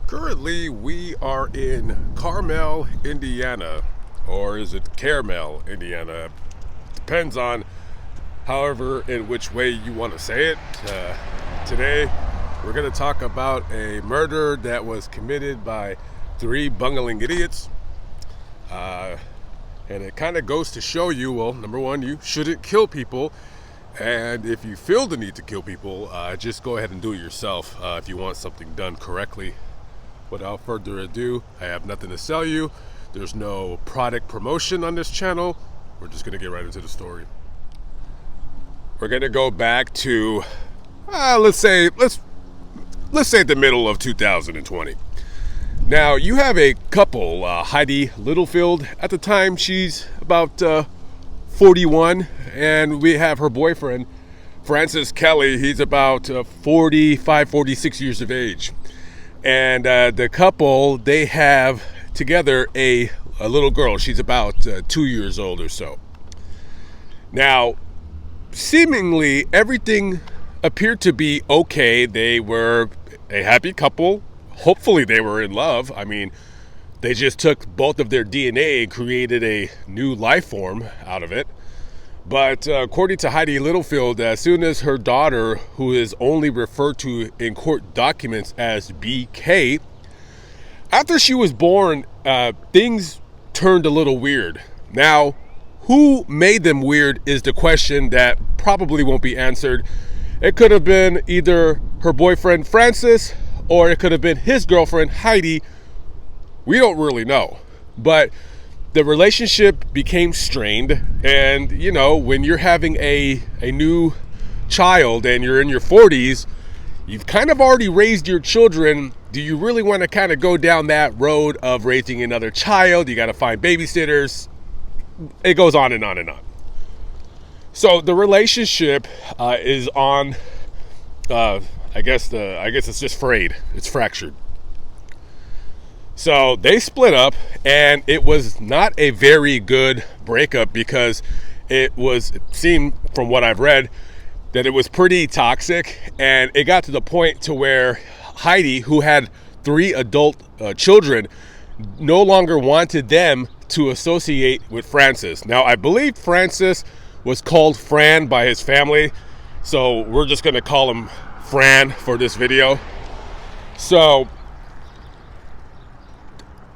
Currently, we are in Carmel, Indiana, or is it Carmel, Indiana? Depends on however in which way you want to say it. Today, we're going to talk about a murder that was committed by three bungling idiots. And it kind of goes to show you, well, number one, you shouldn't kill people. And if you feel the need to kill people, just go ahead and do it yourself if you want something done correctly. Without further ado, I have nothing to sell you. There's no product promotion on this channel. We're just gonna get right into the story. We're gonna go back to, let's say the middle of 2020. Now you have a couple, Heidi Littlefield. At the time, she's about 41, and we have her boyfriend, Francis Kelly. He's about 45, 46 years of age. And the couple, they have together a little girl. She's about 2 years old or so. Now, seemingly everything appeared to be okay. They were a happy couple. Hopefully they were in love. I mean, they just took both of their DNA and created a new life form out of it. But according to Heidi Littlefield, as soon as her daughter, who is only referred to in court documents as BK, after she was born, things turned a little weird. Now, who made them weird is the question that probably won't be answered. It could have been either her boyfriend, Francis, or it could have been his girlfriend, Heidi. We don't really know. But the relationship became strained, and you know, when you're having a new child and you're in your 40s, you've kind of already raised your children. Do you really want to kind of go down that road of raising another child? You got to find babysitters. It goes on and on and on. So the relationship is on. I guess it's just frayed. It's fractured. So they split up, and it was not a very good breakup because it seemed from what I've read that it was pretty toxic, and it got to the point to where Heidi, who had three adult children, no longer wanted them to associate with Francis. Now, I believe Francis was called Fran by his family, so we're just going to call him Fran for this video. So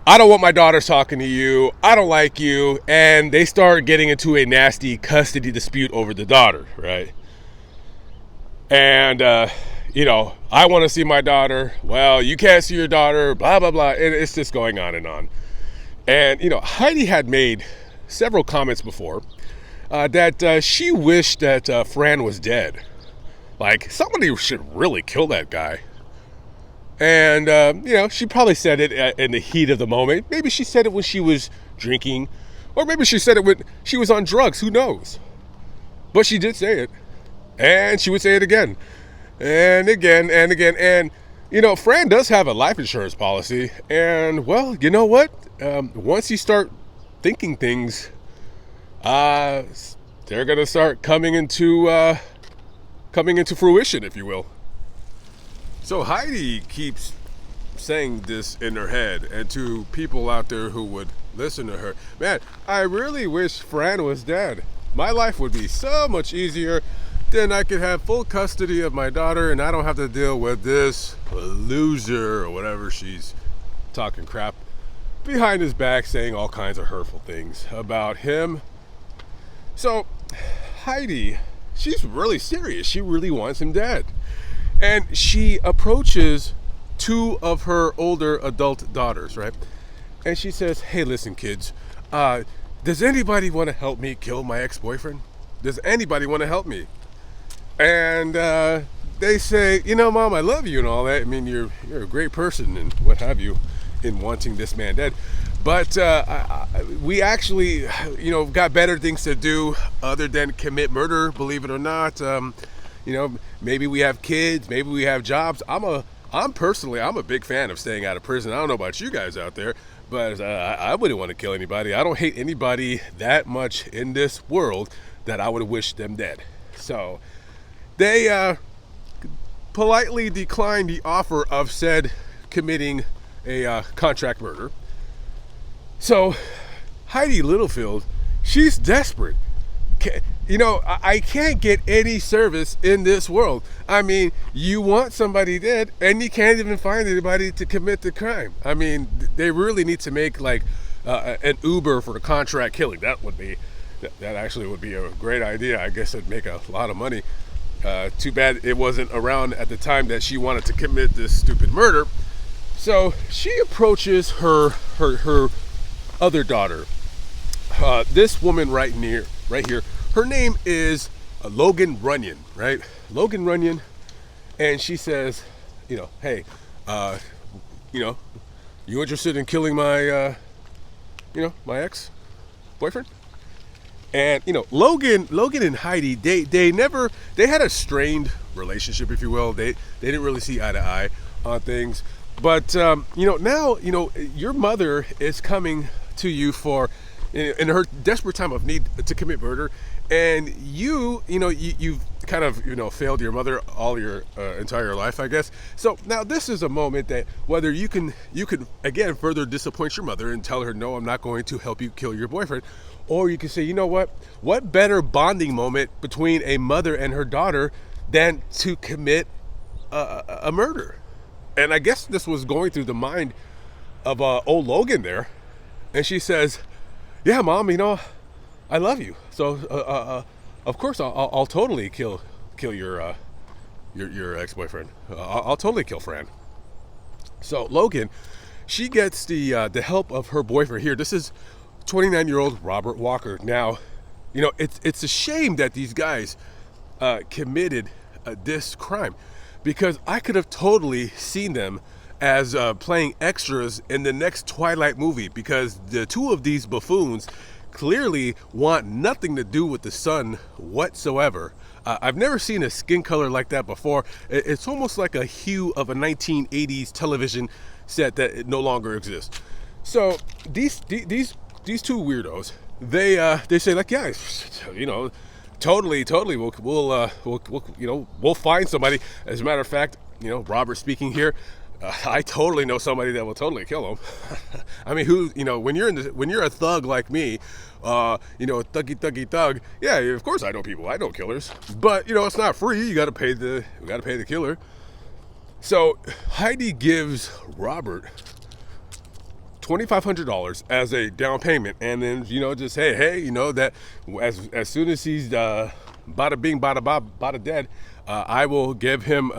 I don't want my daughters talking to you. I don't like you. And they start getting into a nasty custody dispute over the daughter, right? And, I want to see my daughter. Well, you can't see your daughter, blah, blah, blah. And it's just going on and on. And, Heidi had made several comments before that she wished that Fran was dead. Like, somebody should really kill that guy. And, she probably said it in the heat of the moment. Maybe she said it when she was drinking. Or maybe she said it when she was on drugs. Who knows? But she did say it. And she would say it again. And again and again. And, Fran does have a life insurance policy. And, well, you know what? Once you start thinking things, they're going to start coming into fruition, if you will. So Heidi keeps saying this in her head, and to people out there who would listen to her, man, I really wish Fran was dead. My life would be so much easier. Then I could have full custody of my daughter, and I don't have to deal with this loser or whatever she's talking crap behind his back, saying all kinds of hurtful things about him. So Heidi, she's really serious. She really wants him dead. And she approaches two of her older adult daughters, right? And she says, hey, listen, kids, does anybody want to help me kill my ex-boyfriend? Does anybody want to help me? And they say, Mom, I love you and all that. I mean, you're a great person and what have you in wanting this man dead. But we actually, got better things to do other than commit murder, believe it or not. Maybe we have kids, maybe we have jobs. I'm personally a big fan of staying out of prison. I don't know about you guys out there, but I wouldn't want to kill anybody. I don't hate anybody that much in this world that I would wish them dead. So they politely declined the offer of said committing a contract murder. So Heidi Littlefield, she's desperate. I can't get any service in this world. I mean, you want somebody dead, and you can't even find anybody to commit the crime. I mean, they really need to make like an Uber for the contract killing. That actually would be a great idea. I guess it'd make a lot of money. Too bad it wasn't around at the time that she wanted to commit this stupid murder. So she approaches her other daughter. This woman right here. Her name is Logan Runyon, right? Logan Runyon, and she says, hey, you interested in killing my, my ex-boyfriend? And Logan and Heidi, they had a strained relationship, if you will. They didn't really see eye to eye on things. But now your mother is coming to you for in her desperate time of need to commit murder, and you've kind of failed your mother all your entire life, I guess. So now this is a moment that whether you can again further disappoint your mother and tell her, no, I'm not going to help you kill your boyfriend, or you can say, what better bonding moment between a mother and her daughter than to commit a murder. And I guess this was going through the mind of old Logan there, and she says, yeah, Mom, I love you. So, of course, I'll totally kill your ex-boyfriend. I'll totally kill Fran. So Logan, she gets the help of her boyfriend here. This is 29-year-old Robert Walker. Now, it's a shame that these guys committed this crime, because I could have totally seen them as playing extras in the next Twilight movie, because the two of these buffoons clearly want nothing to do with the sun whatsoever. I've never seen a skin color like that before. It's almost like a hue of a 1980s television set that no longer exists. So these two weirdos, they say like, yeah, totally, we'll find somebody. As a matter of fact, Robert speaking here, I totally know somebody that will totally kill him. I mean, when you're a thug like me, thuggy thug. Yeah, of course I know people. I know killers, but it's not free. You got to pay the killer. So Heidi gives Robert $2,500 as a down payment, and then just hey, that as soon as he's bada bing bada bob bada dead, I will give him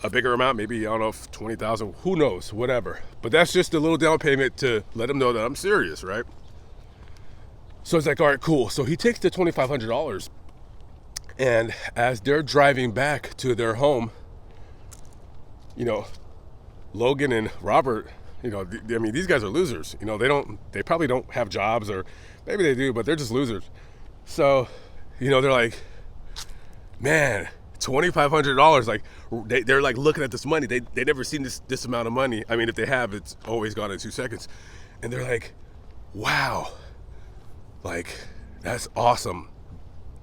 a bigger amount, maybe, I don't know, if 20,000, who knows, whatever. But that's just a little down payment to let him know that I'm serious, right? So it's like, all right, cool. So he takes the $2,500, and as they're driving back to their home, Logan and Robert, these guys are losers. They probably don't have jobs, or maybe they do, but they're just losers. So, they're like, man, $2,500, like they're like looking at this money. They never seen this amount of money. I mean, if they have, it's always gone in 2 seconds. And they're like, wow, like that's awesome.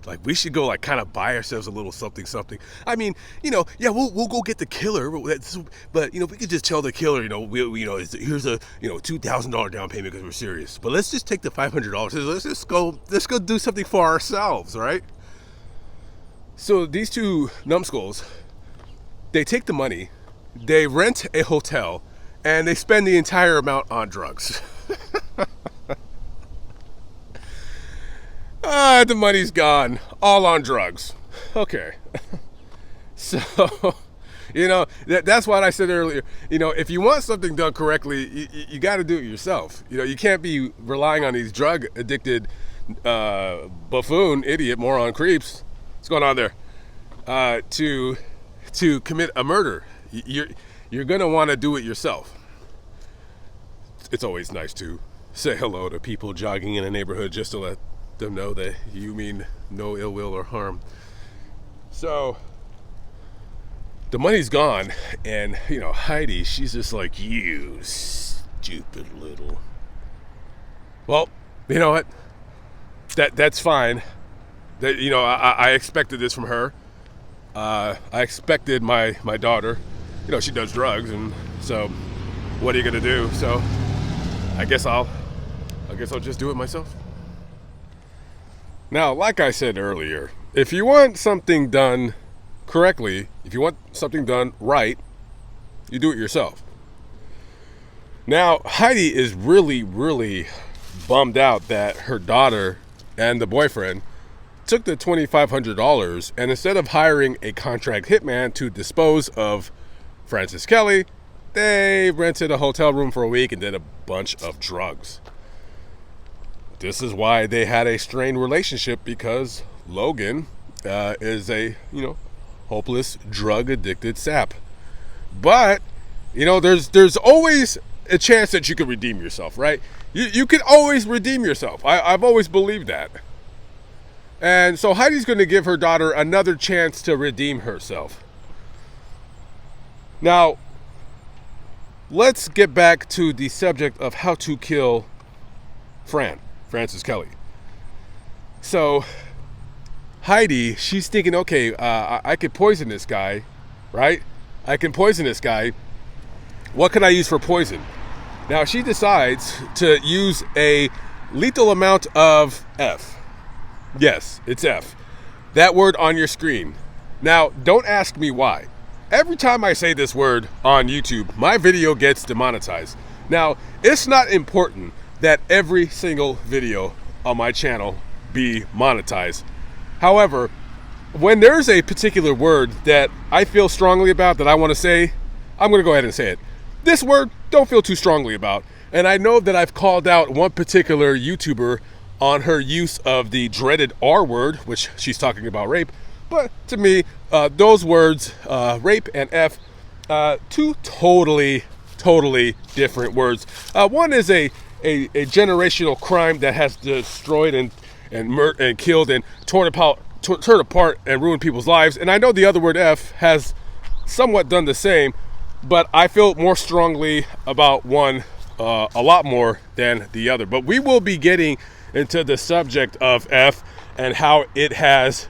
Like we should go like kind of buy ourselves a little something. I mean, yeah, we'll go get the killer, but we could just tell the killer, here's a $2,000 down payment because we're serious. But let's just take the $500. Let's go do something for ourselves, right? So these two numbskulls, they take the money, they rent a hotel, and they spend the entire amount on drugs. The money's gone, all on drugs. Okay. So, that's what I said earlier. If you want something done correctly, you got to do it yourself. You can't be relying on these drug-addicted buffoon, idiot, moron creeps. What's going on there? To commit a murder. You're gonna want to do it yourself. It's always nice to say hello to people jogging in a neighborhood just to let them know that you mean no ill will or harm. So the money's gone, and Heidi, she's just like, you stupid little. Well, you know what? That's fine. That I expected this from her. I expected my daughter. She does drugs, and So what are you gonna do? So I guess I'll just do it myself. Now, like I said earlier, if you want something done correctly, if you want something done right, you do it yourself. Now, Heidi is really, really bummed out that her daughter and the boyfriend took the $2,500, and instead of hiring a contract hitman to dispose of Francis Kelly, they rented a hotel room for a week and did a bunch of drugs. This is why they had a strained relationship, because Logan is a, hopeless drug addicted sap. But, there's always a chance that you can redeem yourself, right? You can always redeem yourself. I've always believed that. And so Heidi's going to give her daughter another chance to redeem herself. Now, let's get back to the subject of how to kill Francis Kelly. So Heidi, she's thinking, okay, I could poison this guy, right? I can poison this guy. What can I use for poison? Now she decides to use a lethal amount of F. Yes, it's F. That word on your screen. Now, don't ask me why. Every time I say this word on YouTube, my video gets demonetized. Now, it's not important that every single video on my channel be monetized. However, when there's a particular word that I feel strongly about that I want to say, I'm going to go ahead and say it. This word, don't feel too strongly about. And I know that I've called out one particular YouTuber on her use of the dreaded R word, which she's talking about rape. But to me, those words, rape and F, two totally different words. One is a generational crime that has destroyed and killed and torn apart and ruined people's lives. And I know the other word, F, has somewhat done the same, but I feel more strongly about one a lot more than the other. But we will be getting into the subject of F and how it has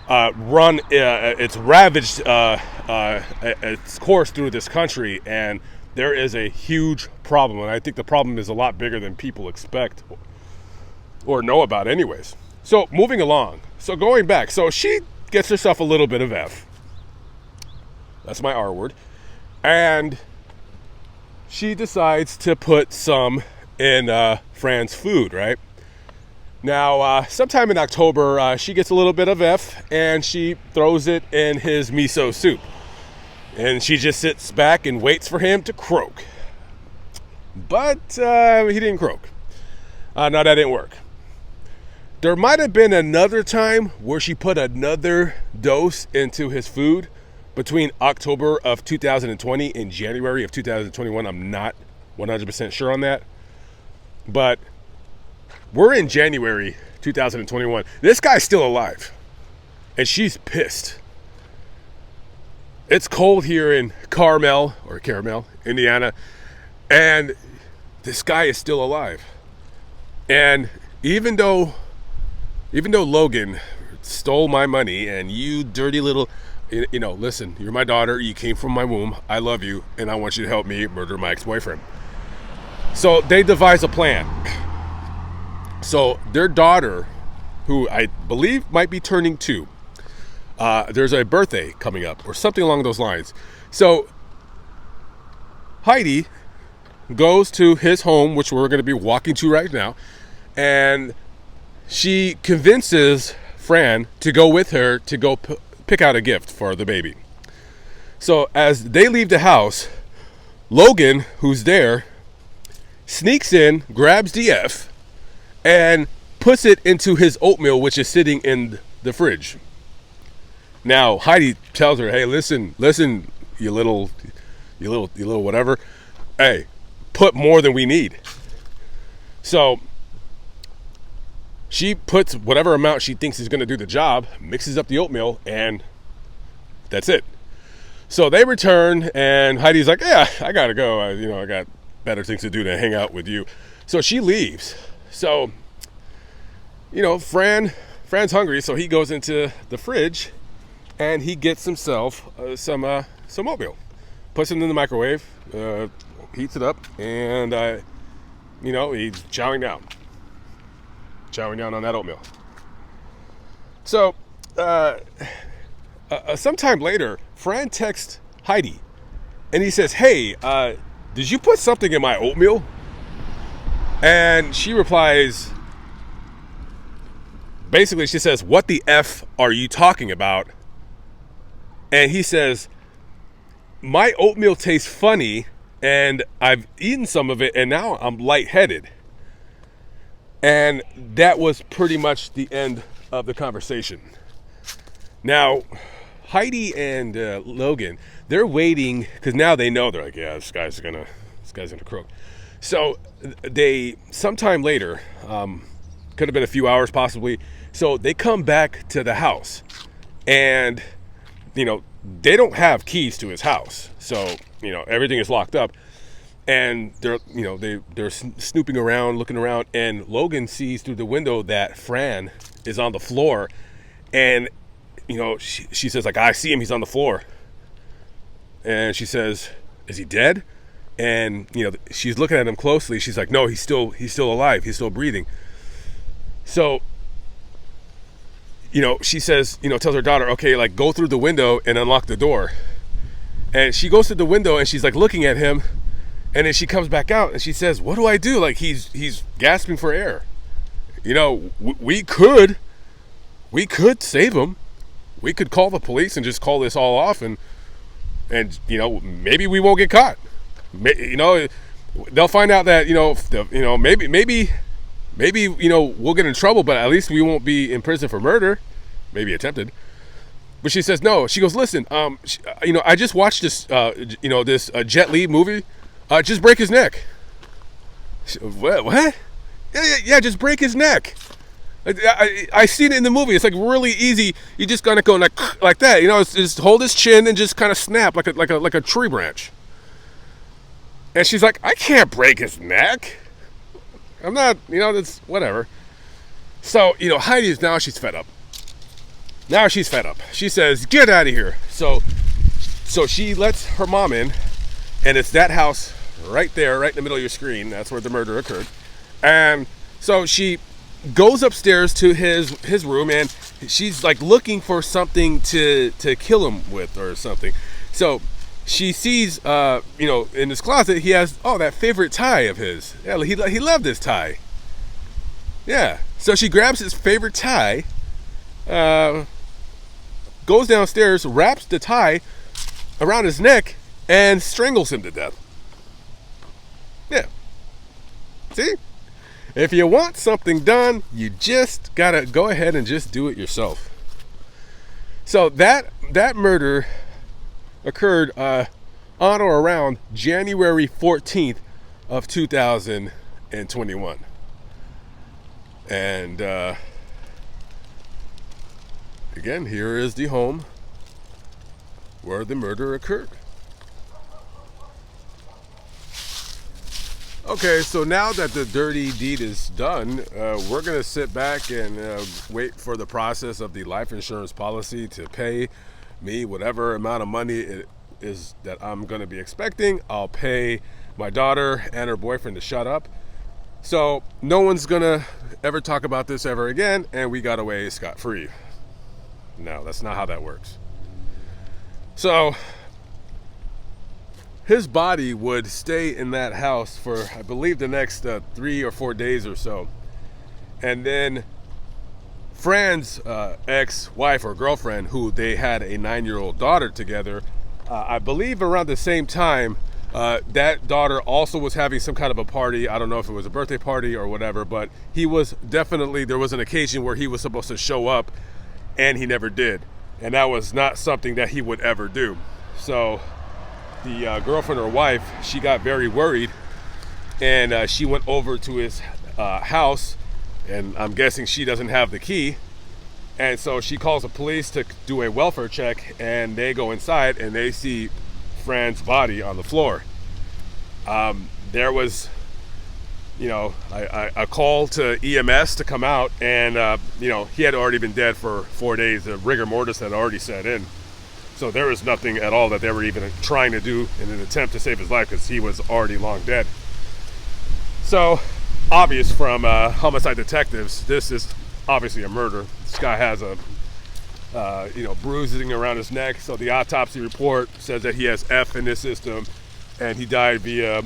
it's ravaged its course through this country, and there is a huge problem, and I think the problem is a lot bigger than people expect or know about anyways. So moving along, so going back, so she gets herself a little bit of F, that's my R word, and she decides to put some in Fran's food, right? Now, sometime in October, she gets a little bit of F, and she throws it in his miso soup. And she just sits back and waits for him to croak. But he didn't croak. No, that didn't work. There might have been another time where she put another dose into his food between October of 2020 and January of 2021. I'm not 100% sure on that. But we're in January 2021. This guy's still alive. And she's pissed. It's cold here in Carmel, Indiana. And this guy is still alive. And even though Logan stole my money, and you dirty little, listen, you're my daughter. You came from my womb. I love you. And I want you to help me murder my ex-boyfriend. So they devise a plan. So their daughter, who I believe might be turning 2, there's a birthday coming up or something along those lines. So Heidi goes to his home, which we're going to be walking to right now, and she convinces Fran to go with her to go pick out a gift for the baby. So as they leave the house, Logan, who's there, sneaks in, grabs the F, and puts it into his oatmeal, which is sitting in the fridge. Now Heidi tells her, "Hey, listen, you little whatever. Hey, put more than we need." So she puts whatever amount she thinks is going to do the job, mixes up the oatmeal, and that's it. So they return, and Heidi's like, "Yeah, I gotta go. I got better things to do than hang out with you." So she leaves. So, Fran's hungry, so he goes into the fridge and he gets himself some oatmeal, puts it in the microwave, heats it up, and he's chowing down on that oatmeal. So sometime later, Fran texts Heidi, and he says, "Hey, did you put something in my oatmeal?" And she replies, basically, she says, "What the F are you talking about?" And he says, "My oatmeal tastes funny, and I've eaten some of it, and now I'm lightheaded." And that was pretty much the end of the conversation. Now, Heidi and Logan, they're waiting, because now they know, they're like, yeah, this guy's gonna croak. So they, sometime later, could have been a few hours possibly, so they come back to the house, and they don't have keys to his house, so everything is locked up, and they're snooping around, looking around, and Logan sees through the window that Fran is on the floor, and she says, like, "I see him, he's on the floor." And she says, "Is he dead?" And she's looking at him closely. She's like, "No, he's still alive, he's still breathing." So she says, tells her daughter, "Okay, like, go through the window and unlock the door." And she goes to the window and she's like looking at him, and then she comes back out and she says, "What do I do? Like, he's gasping for air. We could save him. We could call the police and just call this all off, and maybe we won't get caught. They'll find out that maybe we'll get in trouble, but at least we won't be in prison for murder, maybe attempted." But she says no. She goes, "Listen, I just watched this this Jet Li movie. Just break his neck." What? Yeah, just break his neck. I seen it in the movie. It's like really easy. You just gotta go like that. It's just hold his chin and just kind of snap like a tree branch. And she's like, "I can't break his neck. I'm not, that's whatever." So, Heidi is she's fed up. Now she's fed up. She says, "Get out of here." So she lets her mom in, and it's that house right there, right in the middle of your screen. That's where the murder occurred. And so she goes upstairs to his room, and she's like looking for something to kill him with or something. So she sees, in his closet, he has, that favorite tie of his. Yeah, he loved this tie. Yeah. So she grabs his favorite tie, goes downstairs, wraps the tie around his neck, and strangles him to death. Yeah. See? If you want something done, you just gotta go ahead and just do it yourself. So that murder occurred on or around January 14th of 2021. And again, here is the home where the murder occurred. Okay, so now that the dirty deed is done, we're going to sit back and wait for the process of the life insurance policy to pay me whatever amount of money it is that I'm going to be expecting. I'll pay my daughter and her boyfriend to shut up. So no one's going to ever talk about this ever again, and we got away scot-free. No, that's not how that works. So his body would stay in that house for, I believe, the next 3 or 4 days or so. And then Fran's ex-wife or girlfriend, who they had a 9-year-old daughter together, I believe around the same time, that daughter also was having some kind of a party. I don't know if it was a birthday party or whatever, but there was an occasion where he was supposed to show up, and he never did. And that was not something that he would ever do. So the girlfriend or wife, she got very worried, and she went over to his house, and I'm guessing she doesn't have the key, and so she calls the police to do a welfare check, and they go inside and they see Fran's body on the floor. There was a call to EMS to come out, and he had already been dead for 4 days. The rigor mortis had already set in. So there was nothing at all that they were even trying to do in an attempt to save his life, because he was already long dead. So obvious from homicide detectives, this is obviously a murder. This guy has a bruising around his neck. So the autopsy report says that he has F in his system, and he died via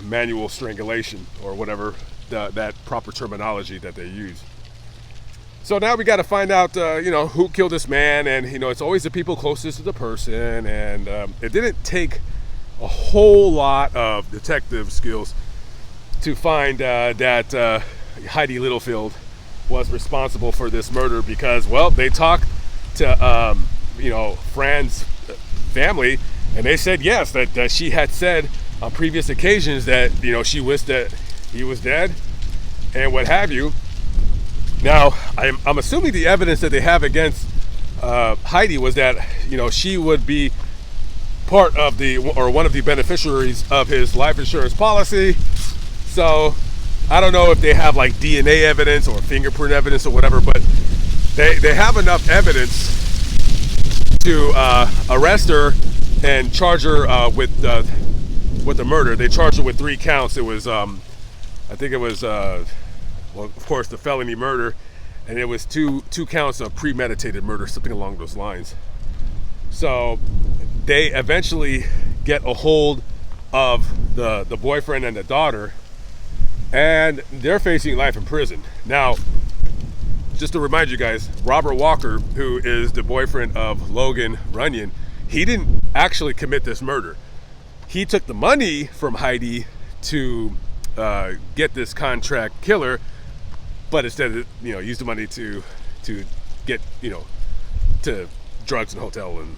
manual strangulation, or whatever that proper terminology that they use. So now we got to find out, who killed this man, and it's always the people closest to the person. And it didn't take a whole lot of detective skills to find that Heidi Littlefield was responsible for this murder, because, well, they talked to Fran's family, and they said yes, that she had said on previous occasions that she wished that he was dead and what have you. Now I'm assuming the evidence that they have against Heidi was that she would be part of one of the beneficiaries of his life insurance policy. So I don't know if they have like DNA evidence or fingerprint evidence or whatever, but they have enough evidence to arrest her and charge her with the murder. They charged her with 3 counts. It was I think it was well, of course, the felony murder, and it was two counts of premeditated murder, something along those lines. So they eventually get a hold of the boyfriend and the daughter, and they're facing life in prison. Now, just to remind you guys, Robert Walker, who is the boyfriend of Logan Runyon, he didn't actually commit this murder. He took the money from Heidi to get this contract killer, but instead, used the money to get, to drugs and hotel and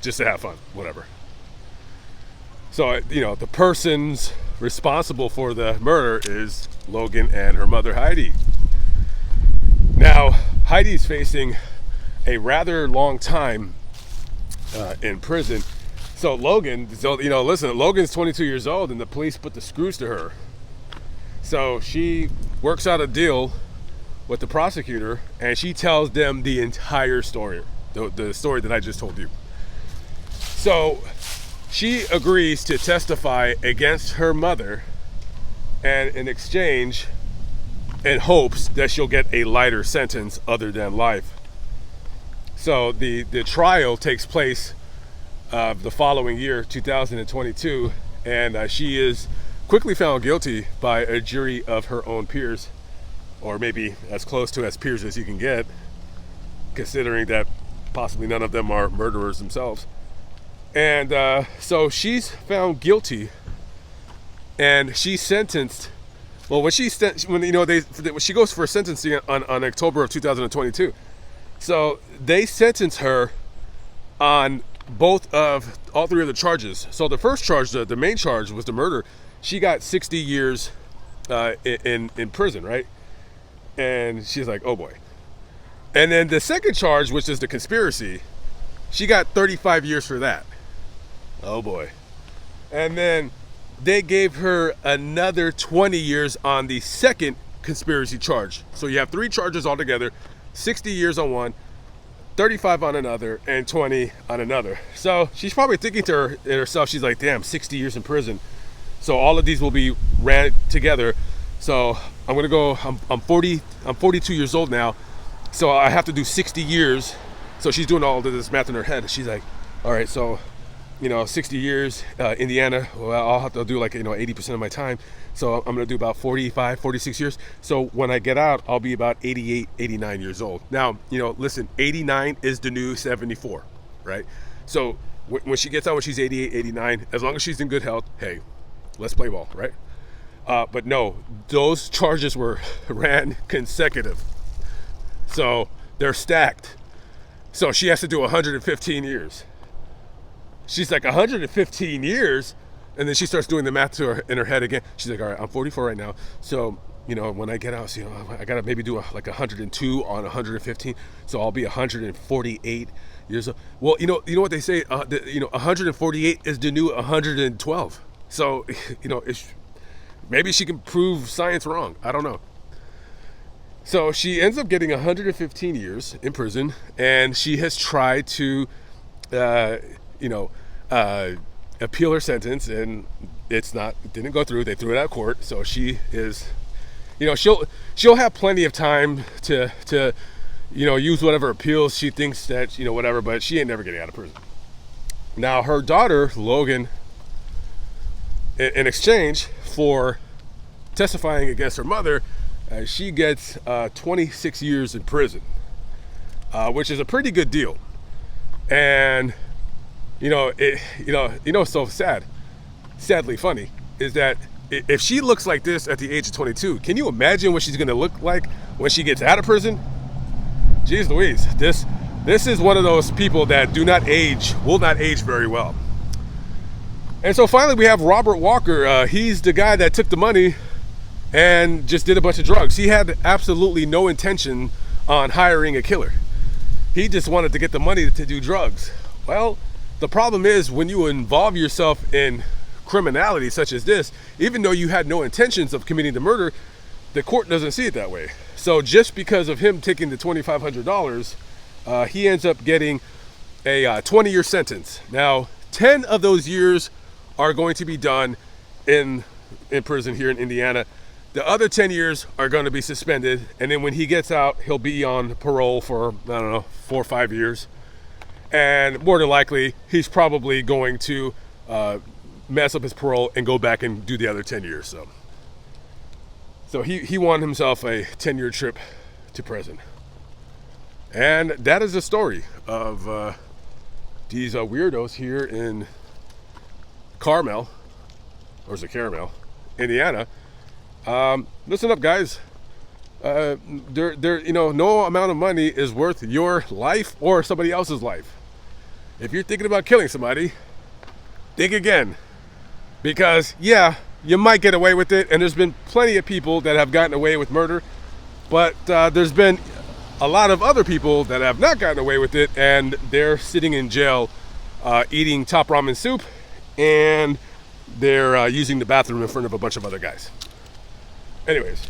just to have fun, whatever. So, the persons responsible for the murder is Logan and her mother, Heidi. Now, Heidi's facing a rather long time in prison. So Logan's 22 years old, and the police put the screws to her. So she works out a deal with the prosecutor, and she tells them the entire story, the story that I just told you. So she agrees to testify against her mother, and in exchange, in hopes that she'll get a lighter sentence other than life. So the trial takes place the following year, 2022, and she is quickly found guilty by a jury of her own peers, or maybe as close to as peers as you can get, considering that possibly none of them are murderers themselves. And so she's found guilty, and she's sentenced. Well, when she goes for sentencing on October of 2022, so they sentence her on all 3 of the charges. So the first charge, the main charge, was the murder. She got 60 years in prison, right? And she's like, oh boy. And then the second charge, which is the conspiracy, she got 35 years for that. Oh boy. And then they gave her another 20 years on the second conspiracy charge. So you have 3 charges altogether, 60 years on one, 35 on another, and 20 on another. So she's probably thinking to herself, she's like, damn, 60 years in prison. So all of these will be ran together. So I'm gonna go, I'm 42 years old now. So I have to do 60 years. So she's doing all of this math in her head. She's like, all right, so 60 years, Indiana, well, I'll have to do 80% of my time. So I'm going to do about 45, 46 years. So when I get out, I'll be about 88, 89 years old. Now, listen, 89 is the new 74, right? So when she gets out, when she's 88, 89, as long as she's in good health, hey, let's play ball, right? But no, those charges were ran consecutive. So they're stacked. So she has to do 115 years. She's like, 115 years? And then she starts doing the math in her head again. She's like, all right, I'm 44 right now. So, when I get out, I got to maybe do 102 on 115. So I'll be 148 years old. Well, you know what they say, 148 is the new 112. So, maybe she can prove science wrong. I don't know. So she ends up getting 115 years in prison, and she has tried to uh, you know, appeal her sentence, and it didn't go through. They threw it out of court, so she is, she'll have plenty of time to use whatever appeals she thinks that whatever, but she ain't never getting out of prison. Now her daughter Logan, in exchange for testifying against her mother, she gets 26 years in prison, which is a pretty good deal. And what's so sadly funny, is that if she looks like this at the age of 22, can you imagine what she's going to look like when she gets out of prison? Jeez Louise, this is one of those people that will not age very well. And so finally we have Robert Walker. He's the guy that took the money and just did a bunch of drugs. He had absolutely no intention on hiring a killer. He just wanted to get the money to do drugs. Well, the problem is when you involve yourself in criminality such as this, even though you had no intentions of committing the murder, the court doesn't see it that way. So just because of him taking the $2,500, he ends up getting a 20-year sentence. Now, 10 of those years are going to be done in prison here in Indiana. The other 10 years are going to be suspended, and then when he gets out, he'll be on parole for, 4 or 5 years. And more than likely, he's probably going to mess up his parole and go back and do the other 10 years. So he won himself a 10-year trip to prison. And that is the story of these weirdos here in Carmel, or is it Carmel, Indiana. Listen up, guys. No amount of money is worth your life or somebody else's life. If you're thinking about killing somebody, think again, because you might get away with it, and there's been plenty of people that have gotten away with murder, but there's been a lot of other people that have not gotten away with it, and they're sitting in jail eating top ramen soup, and they're using the bathroom in front of a bunch of other guys. Anyways,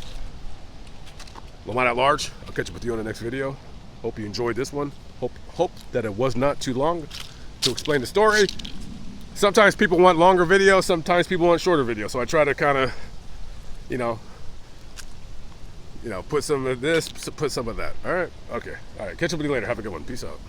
Lamont at large. I'll catch up with you on the next video. Hope you enjoyed this one. Hope that it was not too long to explain the story. Sometimes people want longer videos, sometimes people want shorter videos. So I try to kind of, put some of this, put some of that. All right? Okay. All right. Catch up with you later. Have a good one. Peace out.